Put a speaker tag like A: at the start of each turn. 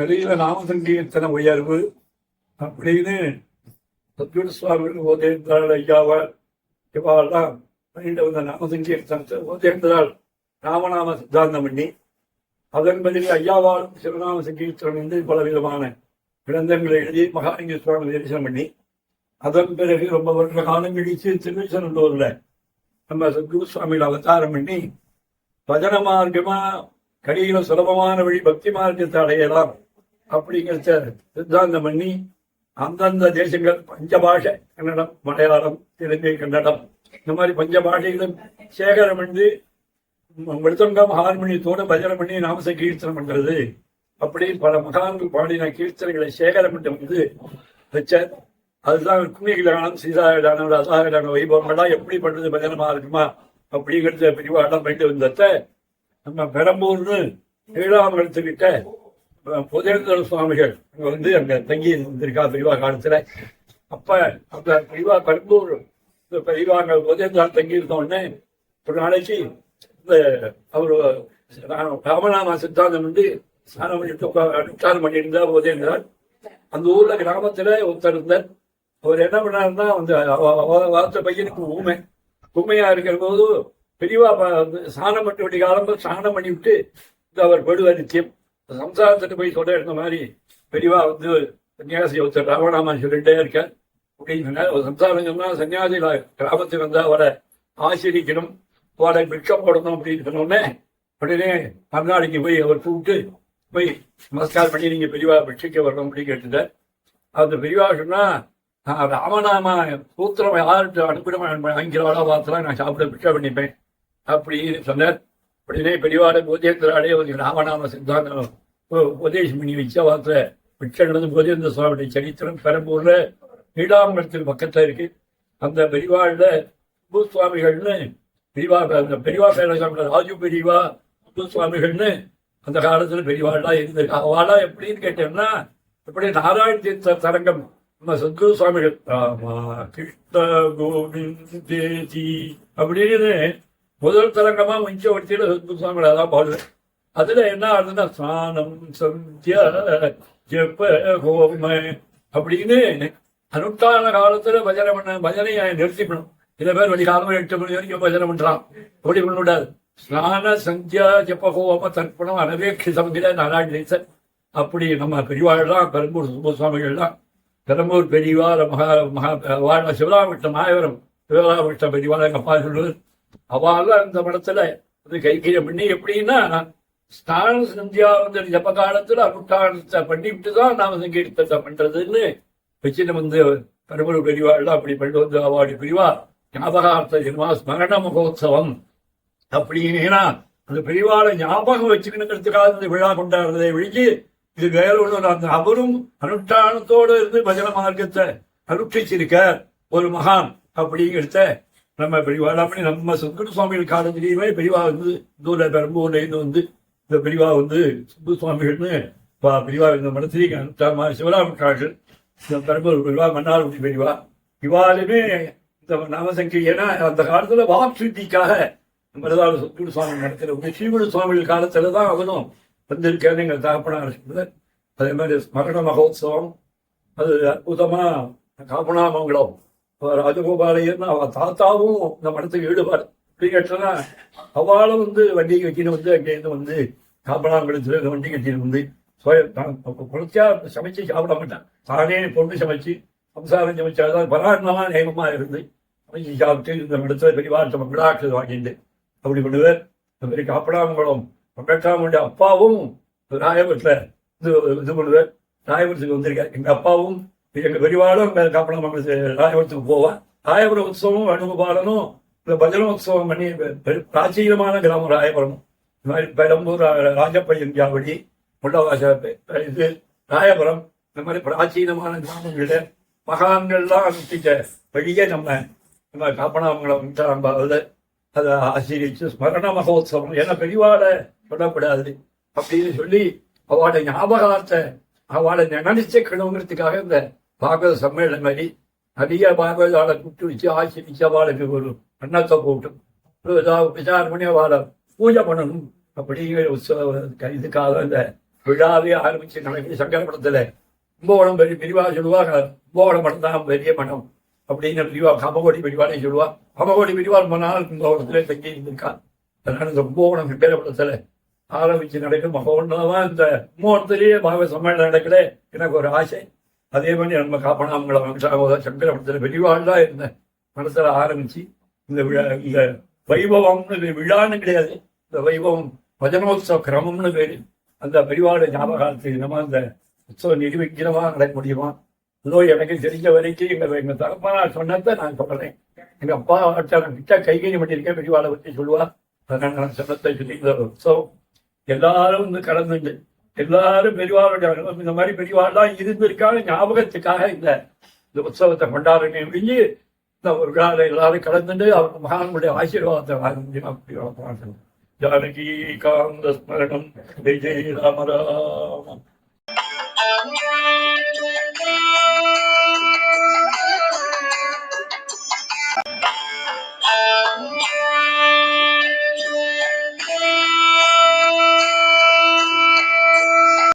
A: கலியில நாமசங்கீர்த்தன உயர்வு அப்படின்னு சத்குரு சுவாமி ஓதேந்திரால் ஐயாவால் இவாள்லாம் பண்ணிட்டு வந்த நாமசங்கீர்த்தனத்தை ஓதேந்திரால் ராமநாம சித்தாந்தம் பண்ணி அதன்படி ஐயாவாலும் சிவநாம சங்கீர்த்தனம் என்று பலவிதமான கிரந்தங்களை எழுதி மகாலிங்க சுவாமி தரிசனம் பண்ணி அதன் பிறகு ரொம்ப வருஷ காலம் கழிச்சு திருச்செந்தூர்ல நம்ம சத்குரு சுவாமியில அவதாரம் பண்ணி பஜன மார்க்கமா கடியில சுலபமான வழி பக்தி மார்க்கத்தை அடையலாம் அப்படிங்கிறத சித்தாந்தம் பண்ணி அந்தந்த தேசங்கள் பஞ்சபாஷை கன்னடம் மலையாளம் தெலுங்கு கன்னடம் இந்த மாதிரி பஞ்சபாஷைகளும் சேகரம் பண்ணி மிருதங்கம் ஹார்மோனியத்தோடு பஜனை பண்ணி நாமச கீர்த்தனம் பண்றது அப்படி பல மகான்கள் பாடின கீர்த்தனைகளை சேகரம் பண்ணி வந்து வச்சார். அதுதான் குமிகிலானம் சீதாயிடான அசாயிடான வைபவங்கள்லாம் எப்படி பண்றது பஜனமா இருக்குமா அப்படிங்கிறத பிரிவாடம் பண்ணிட்டு வந்தத நம்ம பெரம்பூர்னு 7ஆம் இடத்துக்கிட்ட புதேந்திர சுவாமிகள் அங்க வந்து அங்க தங்கி இருந்திருக்கா பிரிவா காலத்துல. அப்ப அந்த பிரிவா பெரம்பூர் பிரிவா அங்க புதேந்திரா தங்கி இருந்தோடனே ஒரு நாளைக்கு இந்த அவரு ராமநாம சித்தாந்தம் வந்து ஸ்நானம் பண்ணிட்டு அனுஷ்டானம் பண்ணியிருந்தா புதேந்திரா. அந்த ஊர்ல கிராமத்துல ஒருத்தர் இருந்தார். அவர் என்ன பண்ணாருன்னா அந்த வார்த்த பையனுக்கு ஊமையா இருக்கிற போது பெரியவா ஸ்நானம் பண்ணி விட்டு காலம்பு ஸ்நானம் பண்ணி விட்டு அவர் படுவார் நித்தியம் சம்சாரத்துக்கு போய் சொல்ல இருந்த மாதிரி பெரியவா வந்து சன்னியாசி ஒருத்தர் ராமநாமன் சொல்லிட்டே இருக்க அப்படின்னு சொன்னார். சம்சாரம் சொன்னா சன்னியாசி கிராமத்துக்கு வந்து அவரை ஆசிரிக்கணும் அவரை பிக்ஷம் போடணும் அப்படின்னு சொன்னோடனே உடனே மறுநாளைக்கு போய் அவர் கூப்பிட்டு போய் நமஸ்காரம் பண்ணி நீங்க பெரியவா பிக்ஷைக்க வரணும் அப்படின்னு கேட்டுட்டார். அந்த பெரியவா சொன்னா ராமநாம சூத்திரம் யாருக்கு அனுப்பிட வாங்கிறவாளா பார்த்தலாம் நான் சாப்பிட பிக்ஷை பண்ணிப்பேன் அப்படின்னு சொன்னார். உடனே பெரியவாட போதேந்திராலே ஒரு ராமநாம சித்தாந்தம் உபதேசம் பண்ணி வச்ச வார்த்தை பிக்ஷை நடந்து போதேந்திர சுவாமியுடைய சரித்திரம் பெரம்பூர்ல 7ஆம் இடத்துக்கு பக்கத்துல இருக்கு. அந்த பெரியவாழ்ல சுவாமிகள்னு பெரியவா அந்த பெரியவா பேர ராஜு பெரியவா சுவாமிகள்னு அந்த காலத்துல பெரியவாள்லாம் இருந்திருக்கு. அவளா எப்படின்னு கேட்டேன்னா எப்படி நாராயண தீர்த்த தரங்கம் நம்ம சத்குரு சுவாமிகள் கிருஷ்ண கோவிந்தேஜி அப்படின்னு முதல் தரங்கமா மிச்ச வரிசையில சத்குரு சுவாமிகள் அதான் பாடுறேன். அதுல என்ன ஆகுதுன்னா ஸ்நானம் சந்தியா ஜெப ஹோம அப்படின்னு அனுஷ்டான காலத்துல பஜனையை நிறுத்திக்கணும். சில பேர் வெளிக்காலம் 8 மணி வரைக்கும் பஜனை பண்றான். அப்படி பண்ணக்கூடாது. ஸ்நான சந்தியா ஜபஹோம தர்ப்பணம் அனவேட்சிதம்ங்கிற நாராயணேசன் அப்படி நம்ம பெரியவாள்லாம் பெரம்பூர் சுப்புசுவாமிகள்லாம் பெரம்பூர் பெரியவா மகா சிவராமகிருஷ்ண மாயவரம் சிவராமகிருஷ்ண பெரியவாள் எங்க அப்பா சொல்லுவார். அவெல்லாம் அந்த மடத்துல வந்து கைகீழம் பண்ணி எப்படின்னா ஸ்நான சந்தியா வந்து ஜப காலத்துல அனுஷ்டானத்தை பண்ணிவிட்டு தான் நாம சங்கீர்த்தத்தை பண்றதுன்னு வச்சுட்டு வந்து பெரம்பூர் பெரியவாள்லாம் அப்படி பண்ணிட்டு வந்து அவாடி பெரியவா ஞாபகார்த்த ஜென்மா ஸ்மரண மகோத்சவம் அப்படின்னா அந்த பெரியவாளை ஞாபகம் வச்சுக்கணுங்கிறதுக்காக இந்த விழா கொண்டாடுறதை விழிச்சு இது வேற ஒன்று அந்த அவரும் அனுஷ்டானத்தோடு இருந்து பஜன மார்க்கத்தை அனுஷ்டிச்சிருக்க ஒரு மகான் அப்படிங்கிறத நம்ம பெரியவாள் அப்படி நம்ம சத்குரு சுவாமிகள் காலத்திலேயுமே பெரியவா வந்து தூர பெரம்பூர்ல இருந்து வந்து இந்த பெரியவா வந்து சுப்பு சுவாமிகள்னு பெரியவா இந்த மனத்திலேயே அனுஷ்டான சிவராமகிருஷ்ணர்கள் இந்த பெரம்பூர் பெரியவா மன்னார்குடி பெரியவா இவாலுமே இந்த நாமசங்கீர்த்தனா அந்த காலத்துல வாக்சுத்திக்காக மருதாள சத்குரு சுவாமி நடத்துற ஸ்ரீகுரு சுவாமிகள் காலத்துலதான் அவனும் வந்திருக்கேன்னு எங்கள் தகப்பனார் சொல்லுவார். அதே மாதிரி ஸ்மரண மகோத்சவம் அது அற்புதமா காப்பனாமங்கலம் ராஜகோபாலையர்னு அவ தாத்தாவும் இந்த மடத்துக்கு ஈடுபாடு அப்படி கேட்டனா அவளும் வந்து வண்டி கட்டின்னு வந்து அங்கேருந்து வந்து காப்பனாங்குளத்துல வண்டி கட்டின்னு வந்து குளிச்சா சமைச்சு சாப்பிட மாட்டான். தானே பொண்ணு சமைச்சு சம்சாரம் சமைச்சாதான் பராரணமா நேமமா இருந்து சமைச்சு சாப்பிட்டு இந்த இடத்துல பெரியவாட்ட விழாக்கள் வாங்கிட்டு அப்படி பண்ணுவார். இந்த பெரிய காப்பனாமங்கலம் பம்பேட்டாமுடைய அப்பாவும் ராயபுரத்துல இது பண்ணுவார். ராயபுரத்துக்கு வந்திருக்கார். எங்க அப்பாவும் எங்க பெரியவாளும் காப்பனாமங்கலத்து ராயபுரத்துக்கு போவான். ராயபுர உற்சவம் வேணுகோபாலனும் இந்த பஜன உற்சவம் பண்ணி பிராச்சீனமான கிராமம் ராயபுரம். இந்த மாதிரி பெரம்பூர் ராஜப்பையன் ஜாவடி முள்ளவாச இது ராயபுரம் இந்த மாதிரி பிராச்சீனமான கிராமங்கள மகான்கள்லாம் அனுப்பிச்ச வழியே நம்ம காப்பனாமங்கலம் அதை ஆசிரிச்சு ஸ்மரண மகோத்சவம் ஏன்னா பெரியவாளை சொல்லக்கூடாது அப்படின்னு சொல்லி அவளை ஞாபகார்த்த அவளை நினைச்சுக்கணுங்கிறதுக்காக இந்த பாகவத சம்மேளனம் மாதிரி நிறைய பாகவதாளை கூப்பிட்டு வச்சு ஆசிரிச்சு அவளுக்கு ஒரு அன்னத்தை போட்டு விசாரம் பண்ணி அவளை பூஜை பண்ணணும் அப்படிங்கிற உற்சவ இதுக்காக இந்த விழாவே ஆரம்பிச்சு நடக்குது சங்கரபடத்துல. கும்பகோணம் பெரிய பிரிவாக சொல்லுவாங்க, கும்பகோணம் மடம் தான் பெரிய மடம் அப்படின்னு பிரிவா கமகோடி பிரிவானே சொல்லுவா. கமகோடி பிரிவா ரொம்ப நாள் கும்பகோணத்துல தங்கி இருந்திருக்கான். அதனால இந்த கும்பகோணம் பேரப்படத்துல ஆரம்பிச்சு நடக்கும் மகோன்னதமாக இந்த கும்பகோணத்திலேயே பாக சம்மேளனம் நடக்கல. எனக்கு ஒரு ஆசை, அதே மாதிரி நம்ம காப்பனாமங்கலம் சங்கரபடத்துல பெரியவாள் தான் இருந்தேன். மனசுல ஆரம்பிச்சு இந்த விழா, இந்த வைபவம்னு விழான்னு கிடையாது, இந்த வைபவம் பஜனோத்சவ கிரமம்னு பேரு. அந்த பெரியவாட ஞாபகத்துக்கு நம்ம அந்த உற்சவம் நிர்விக்கிரமா நடக்க முடியுமா? இதோ எனக்கு தெரிஞ்ச வரைக்கும் எங்க தகப்பனார் சொன்னதை நான் சொல்றேன். எங்க அப்பா நான் கிட்ட கைகறி பண்ணியிருக்கேன், பெரியவாளை பற்றி சொல்லுவா. அதனால நான் சொன்னதை சொல்லி இந்த உற்சவம் எல்லாரும் வந்து கலந்துண்டு எல்லாரும் பெரியவாளுடைய இந்த மாதிரி பெரியவாள் இருந்திருக்காங்க ஞாபகத்துக்காக இந்த உற்சவத்தை கொண்டாடுறேன் ஒழிஞ்சு இந்த ஒரு விழாவில் எல்லாரும் கலந்துட்டு அவர் மகானுடைய ஆசீர்வாதத்தை வாங்க முடியுமா? ஜானகி காந்த ஸ்மரணம் ஜெய ஜெய ராம ராம.